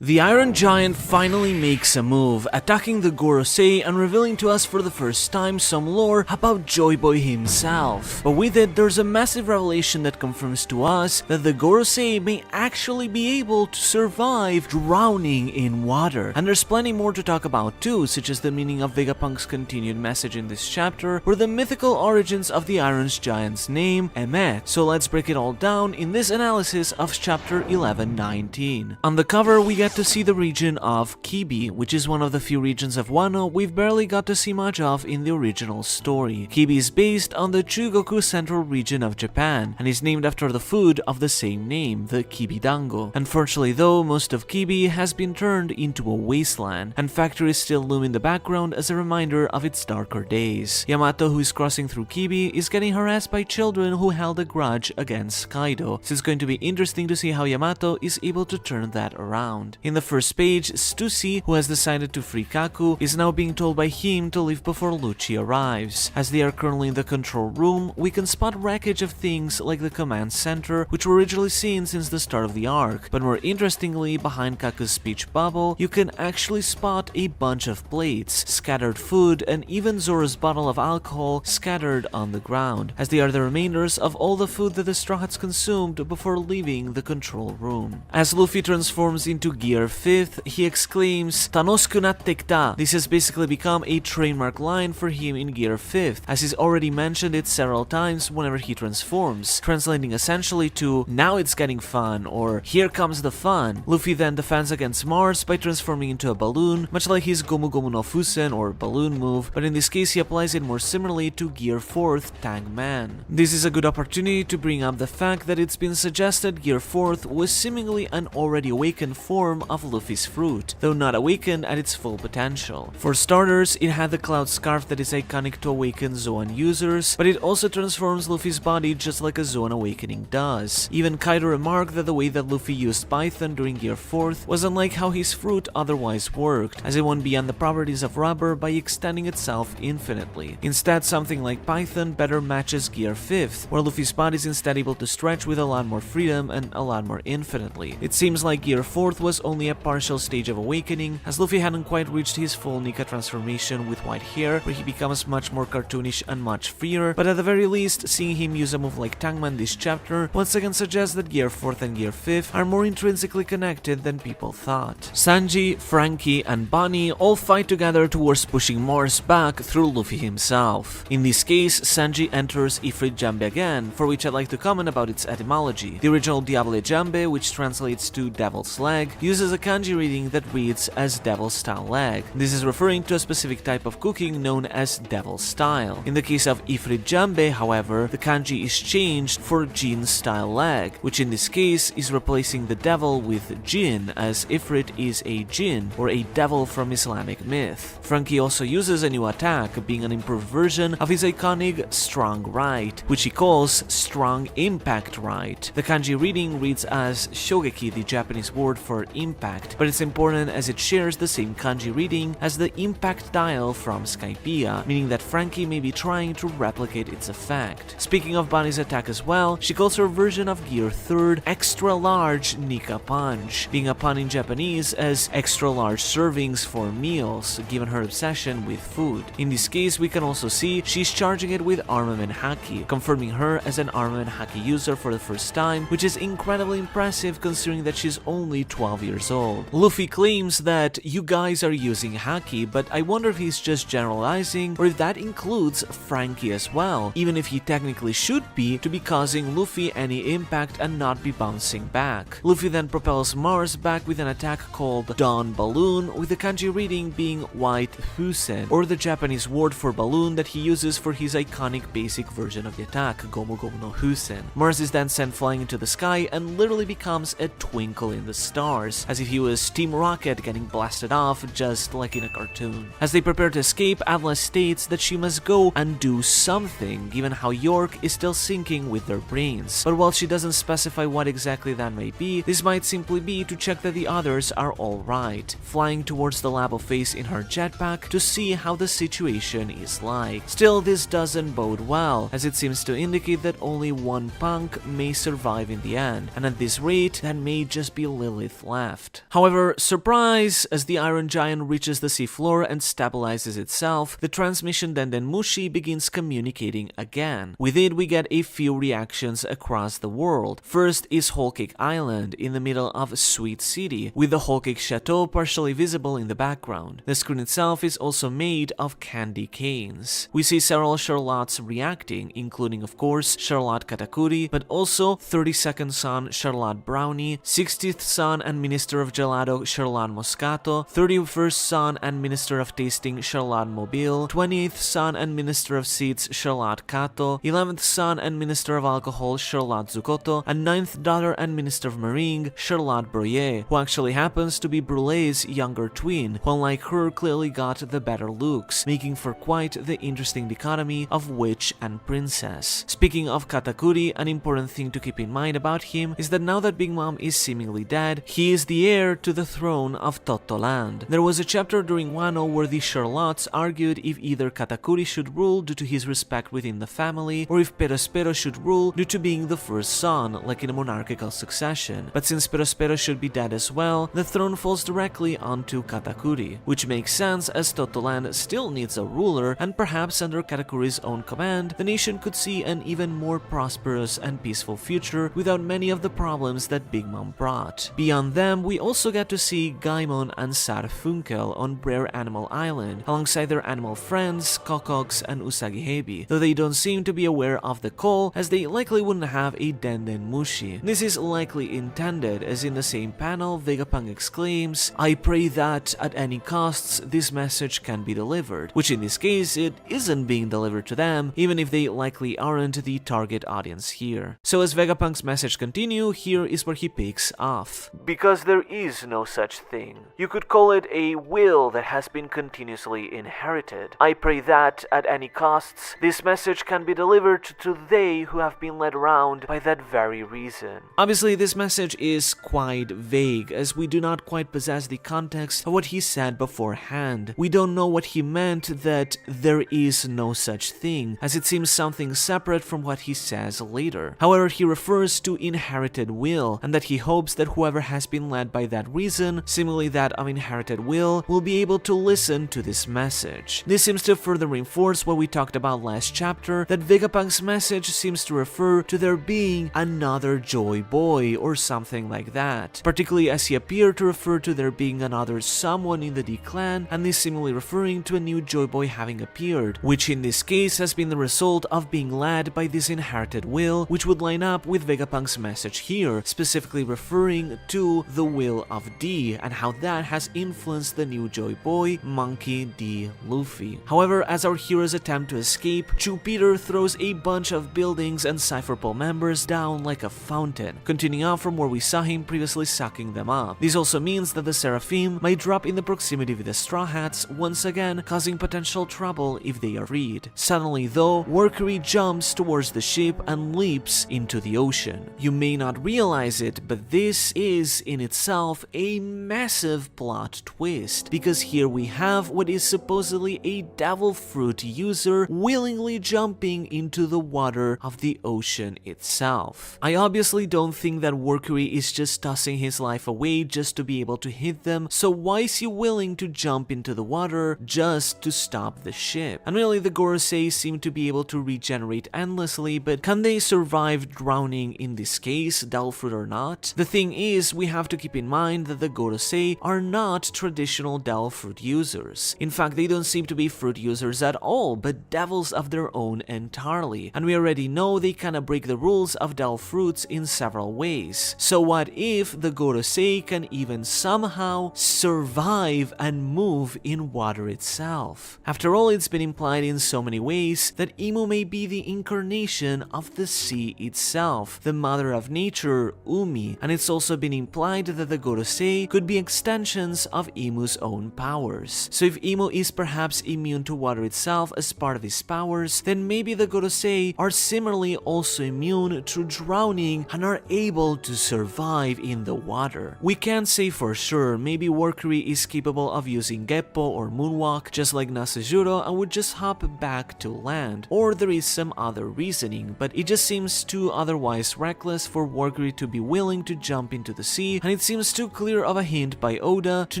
The Iron Giant finally makes a move, attacking the Gorosei and revealing to us for the first time some lore about Joy Boy himself. But with it, there's a massive revelation that confirms to us that the Gorosei may actually be able to survive drowning in water. And there's plenty more to talk about too, such as the meaning of Vegapunk's continued message in this chapter, or the mythical origins of the Iron Giant's name, Emmet. So let's break it all down in this analysis of chapter 11-19. On the cover, we get to see the region of Kibi, which is one of the few regions of Wano we've barely got to see much of in the original story. Kibi is based on the Chugoku Central region of Japan, and is named after the food of the same name, the Kibidango. Unfortunately though, most of Kibi has been turned into a wasteland, and factories still loom in the background as a reminder of its darker days. Yamato, who is crossing through Kibi, is getting harassed by children who held a grudge against Kaido, so it's going to be interesting to see how Yamato is able to turn that around. In the first page, Stussy, who has decided to free Kaku, is now being told by him to leave before Lucci arrives. As they are currently in the control room, we can spot wreckage of things like the command center, which were originally seen since the start of the arc, but more interestingly, behind Kaku's speech bubble, you can actually spot a bunch of plates, scattered food, and even Zoro's bottle of alcohol scattered on the ground, as they are the remainders of all the food that the Straw Hats consumed before leaving the control room. As Luffy transforms into Gear 5th, he exclaims, "Tanosku natte kita." This has basically become a trademark line for him in Gear 5th, as he's already mentioned it several times whenever he transforms, translating essentially to, "Now it's getting fun," or "Here comes the fun." Luffy then defends against Mars by transforming into a balloon, much like his Gomu Gomu no Fusen or balloon move, but in this case he applies it more similarly to Gear 4th Tang Man. This is a good opportunity to bring up the fact that it's been suggested Gear 4th was seemingly an already awakened form of Luffy's fruit, though not awakened at its full potential. For starters, it had the cloud scarf that is iconic to awakened Zoan users, but it also transforms Luffy's body just like a Zoan awakening does. Even Kaido remarked that the way that Luffy used Python during Gear 4th was unlike how his fruit otherwise worked, as it went beyond the properties of rubber by extending itself infinitely. Instead, something like Python better matches Gear 5th, where Luffy's body is instead able to stretch with a lot more freedom and a lot more infinitely. It seems like Gear 4th was only a partial stage of awakening, as Luffy hadn't quite reached his full Nika transformation with white hair, where he becomes much more cartoonish and much freer, but at the very least, seeing him use a move like Tangman this chapter once again suggests that Gear 4th and Gear 5th are more intrinsically connected than people thought. Sanji, Frankie, and Bonnie all fight together towards pushing Mars back through Luffy himself. In this case, Sanji enters Ifrit Jambe again, for which I'd like to comment about its etymology. The original Diable Jambe, which translates to Devil's Leg, uses a kanji reading that reads as Devil Style Leg. This is referring to a specific type of cooking known as Devil Style. In the case of Ifrit Jambe, however, the kanji is changed for Jin Style Leg, which in this case is replacing the devil with Jin, as Ifrit is a Jin, or a devil from Islamic myth. Frankie also uses a new attack, being an improved version of his iconic Strong Right, which he calls Strong Impact Right. The kanji reading reads as Shogeki, the Japanese word for impact, but it's important as it shares the same kanji reading as the impact dial from Skypiea, meaning that Frankie may be trying to replicate its effect. Speaking of Bonnie's attack as well, she calls her version of Gear 3rd Extra Large Nika Punch, being a pun in Japanese as extra large servings for meals, given her obsession with food. In this case, we can also see she's charging it with Armament Haki, confirming her as an Armament Haki user for the first time, which is incredibly impressive considering that she's only 12 years old. Luffy claims that you guys are using Haki, but I wonder if he's just generalizing or if that includes Frankie as well, even if he technically should be to be causing Luffy any impact and not be bouncing back. Luffy then propels Mars back with an attack called Dawn Balloon, with the kanji reading being White Fusen, or the Japanese word for balloon that he uses for his iconic basic version of the attack, Gomu Gomu no Fusen. Mars is then sent flying into the sky and literally becomes a twinkle in the stars, as if he was Team Rocket getting blasted off just like in a cartoon. As they prepare to escape, Atlas states that she must go and do something, given how York is still sinking with their brains. But while she doesn't specify what exactly that may be, this might simply be to check that the others are alright, flying towards the lab of Face in her jetpack to see how the situation is like. Still, this doesn't bode well, as it seems to indicate that only one punk may survive in the end, and at this rate, that may just be Lilith left. left. However, surprise, as the Iron Giant reaches the seafloor and stabilizes itself, the transmission Denden Mushi begins communicating again. With it, we get a few reactions across the world. First is Whole Cake Island in the middle of Sweet City, with the Whole Cake Chateau partially visible in the background. The screen itself is also made of candy canes. We see several Charlottes reacting, including of course Charlotte Katakuri, but also 32nd Son Charlotte Brownie, 60th Son and Minister of Gelato Charlotte Moscato, 31st Son and Minister of Tasting Charlotte Mobile, 28th Son and Minister of Seeds Charlotte Kato, 11th Son and Minister of Alcohol Charlotte Zucotto, and 9th Daughter and Minister of Meringue Charlotte Broyer, who actually happens to be Brulee's younger twin, who unlike her clearly got the better looks, making for quite the interesting dichotomy of witch and princess. Speaking of Katakuri, an important thing to keep in mind about him is that now that Big Mom is seemingly dead, he is the heir to the throne of Tottoland. There was a chapter during Wano where the Charlottes argued if either Katakuri should rule due to his respect within the family, or if Perospero should rule due to being the first son, like in a monarchical succession. But since Perospero should be dead as well, the throne falls directly onto Katakuri, which makes sense as Tottoland still needs a ruler, and perhaps under Katakuri's own command, the nation could see an even more prosperous and peaceful future without many of the problems that Big Mom brought. Beyond them, we also get to see Gaimon and Sarfunkel on Brer Animal Island, alongside their animal friends, Kokox and Usagihebi, though they don't seem to be aware of the call, as they likely wouldn't have a Denden Mushi. This is likely intended, as in the same panel, Vegapunk exclaims, "I pray that, at any costs, this message can be delivered," which in this case, it isn't being delivered to them, even if they likely aren't the target audience here. So as Vegapunk's message continue, here is where he picks off. "Because there is no such thing. You could call it a will that has been continuously inherited. I pray that, at any costs, this message can be delivered to they who have been led around by that very reason." Obviously, this message is quite vague, as we do not quite possess the context of what he said beforehand. We don't know what he meant that there is no such thing, as it seems something separate from what he says later. However, he refers to inherited will, and that he hopes that whoever has been led by that reason, similarly that of inherited will be able to listen to this message. This seems to further reinforce what we talked about last chapter, that Vegapunk's message seems to refer to there being another Joy Boy or something like that, particularly as he appeared to refer to there being another someone in the D clan, and is seemingly referring to a new Joy Boy having appeared, which in this case has been the result of being led by this inherited will, which would line up with Vegapunk's message here, specifically referring to the will of D, and how that has influenced the new Joy Boy, Monkey D. Luffy. However, as our heroes attempt to escape, Jupiter throws a bunch of buildings and Cypher Pole members down like a fountain, continuing on from where we saw him previously sucking them up. This also means that the Seraphim might drop in the proximity with the Straw Hats, once again causing potential trouble if they are freed. Suddenly though, Workery jumps towards the ship and leaps into the ocean. You may not realize it, but this is in itself a massive plot twist, because here we have what is supposedly a devil fruit user willingly jumping into the water of the ocean itself. I obviously don't think that Workery is just tossing his life away just to be able to hit them, so why is he willing to jump into the water just to stop the ship? And really, the Gorosei seem to be able to regenerate endlessly, but can they survive drowning in this case, devil fruit or not? The thing is, we have to keep in mind that the Gorosei are not traditional devil fruit users. In fact, they don't seem to be fruit users at all, but devils of their own entirely, and we already know they kinda break the rules of devil fruits in several ways. So what if the Gorosei can even somehow survive and move in water itself? After all, it's been implied in so many ways that Imu may be the incarnation of the sea itself, the mother of nature, Umi, and it's also been implied that the Gorosei could be extensions of Imu's own powers. So if Imu is perhaps immune to water itself as part of his powers, then maybe the Gorosei are similarly also immune to drowning and are able to survive in the water. We can't say for sure, maybe Workery is capable of using Geppo or Moonwalk just like Nasujuro and would just hop back to land, or there is some other reasoning, but it just seems too otherwise reckless for Workery to be willing to jump into the sea, and it seems too clear of a hint by Oda to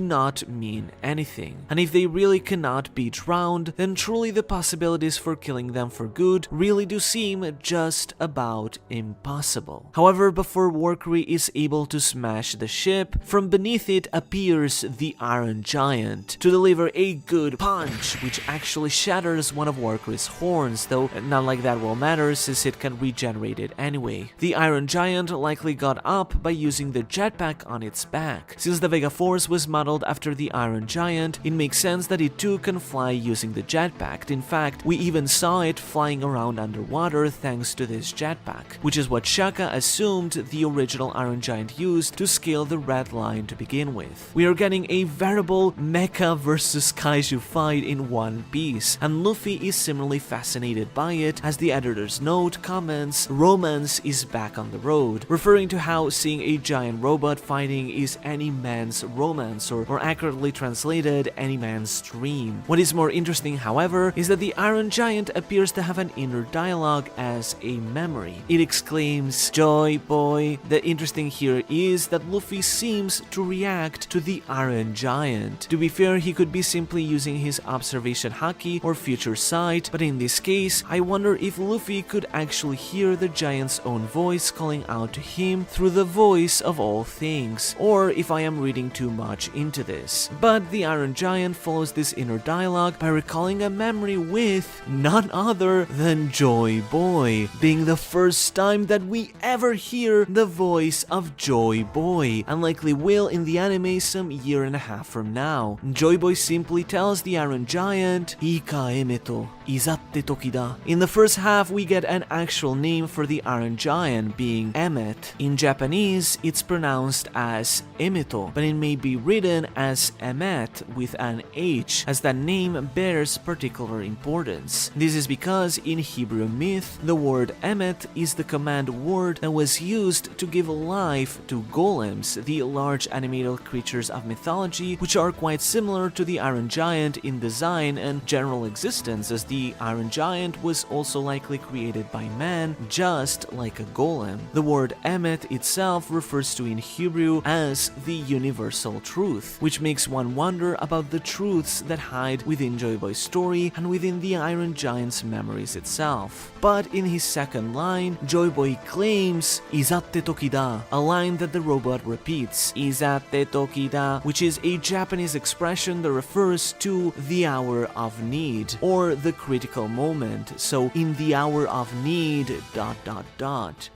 not mean anything. And if they really cannot be drowned, then truly the possibilities for killing them for good really do seem just about impossible. However, before Workery is able to smash the ship, from beneath it appears the Iron Giant to deliver a good punch, which actually shatters one of Workery's horns, though not like that will matter since it can regenerate it anyway. The Iron Giant likely got up by using the jetpack on its back. Since the Vega Force was modeled after the Iron Giant, it makes sense that it too can fly using the jetpack. In fact, we even saw it flying around underwater thanks to this jetpack, which is what Shaka assumed the original Iron Giant used to scale the Red Line to begin with. We are getting a veritable mecha versus kaiju fight in one piece, and Luffy is similarly fascinated by it. As the editor's note comments, romance is back on the road, referring to how seeing a giant robot fighting is any man's romance, or accurately translated, any man's dream. What is more interesting, however, is that the Iron Giant appears to have an inner dialogue as a memory. It exclaims, "Joy Boy." The interesting here is that Luffy seems to react to the Iron Giant. To be fair, he could be simply using his observation haki or future sight, but in this case, I wonder if Luffy could actually hear the giant's own voice calling out to him through the voice of all things, or if I am reading too much into this. But the Iron Giant follows this inner dialogue by recalling a memory with none other than Joy Boy, being the first time that we ever hear the voice of Joy Boy, and likely will in the anime some year and a half from now. Joy Boy simply tells the Iron Giant, "Ika emeto, izatte tokida." In the first half, we get an actual name for the Iron Giant, being Emmet. In Japanese, it's pronounced as Emeto, but it may be written as Emmet with an H, as that name bears particular importance. This is because in Hebrew myth, the word Emmet is the command word that was used to give life to golems, the large animated creatures of mythology, which are quite similar to the Iron Giant in design and general existence, as the Iron Giant was also likely created by man, just like a golem. The word Emet itself refers to in Hebrew as the universal truth, which makes one wonder about the truths that hide within Joy Boy's story and within the Iron Giant's memories itself. But in his second line, Joy Boy claims, "Izatte tokida," a line that the robot repeats, "Izatte tokida," which is a Japanese expression that refers to the hour of need, or the critical moment. So, in the hour of need, ...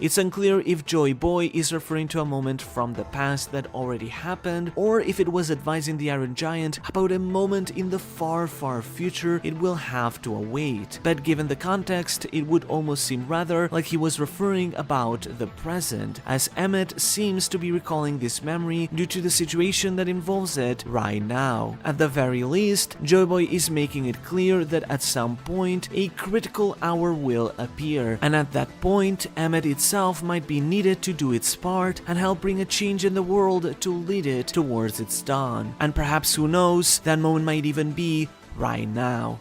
It's unclear if Joy Boy is referring to a moment from the past that already happened, or if it was advising the Iron Giant about a moment in the far, far future it will have to await. But given the context, it would almost seem rather like he was referring about the present, as Emmet seems to be recalling this memory due to the situation that involves it right now. At the very least, Joy Boy is making it clear that at some point a critical hour will appear, and at that point Emmet itself might be needed to do its part and help bring a change in the world to lead it towards its dawn. And perhaps, who knows, that moment might even be right now.